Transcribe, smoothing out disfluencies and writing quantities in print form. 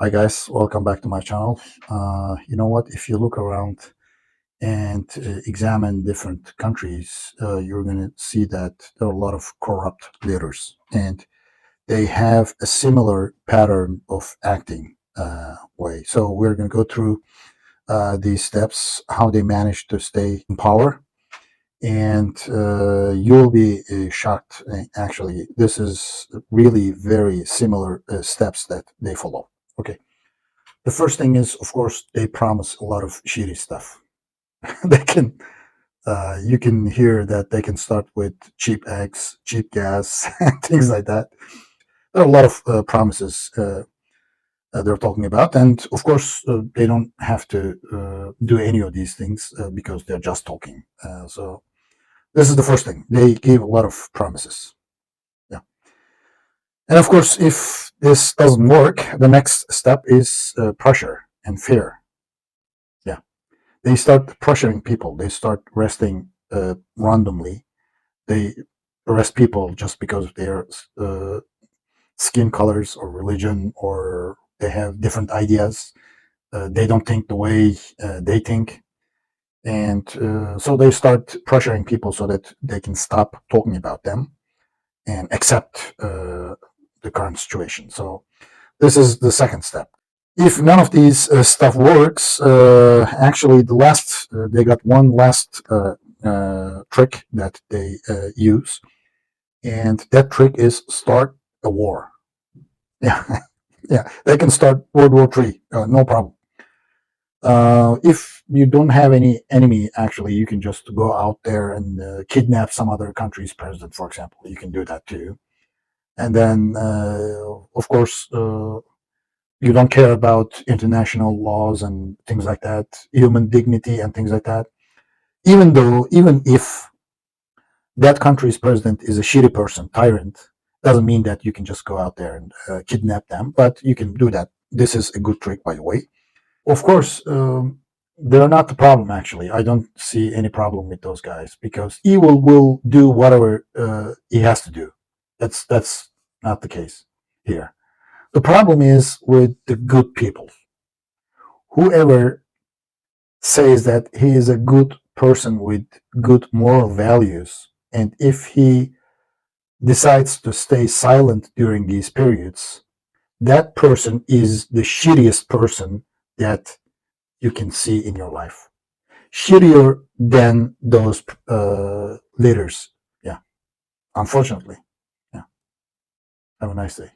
Hi guys, welcome back to my channel. You know what? If you look around and examine different countries, you're going to see that there are a lot of corrupt leaders, and they have a similar pattern of acting way. So we're going to go through these steps, how they manage to stay in power, and you'll be shocked. Actually, this is really very similar steps that they follow. Okay. The first thing is, of course, they promise a lot of shitty stuff. they can, you can hear that they can start with cheap eggs, cheap gas, and things like that. There are a lot of promises they're talking about, and of course, they don't have to do any of these things because they're just talking. So this is the first thing. They give a lot of promises. Yeah, and of course, if this doesn't work, the next step is pressure and fear. Yeah, they start pressuring people. They start arresting randomly. They arrest people just because of their skin colors or religion, or they have different ideas. They don't think the way they think. And so they start pressuring people so that they can stop talking about them and accept the current situation. So this is the second step. If none of these stuff works, actually, they got one last trick that they use, and that trick is start a war. Yeah, yeah, they can start World War III, no problem. If you don't have any enemy, actually, you can just go out there and kidnap some other country's president, for example. You can do that too. And then, of course, you don't care about international laws and things like that, human dignity and things like that. Even if that country's president is a shitty person, tyrant, doesn't mean that you can just go out there and kidnap them, but you can do that. This is a good trick, by the way. Of course, they're not the problem, actually. I don't see any problem with those guys because evil will do whatever he has to do. That's not the case here. The problem is with the good people. Whoever says that he is a good person with good moral values, and if he decides to stay silent during these periods, that person is the shittiest person that you can see in your life. Shittier than those leaders. Yeah, unfortunately. Yeah. Have a nice day.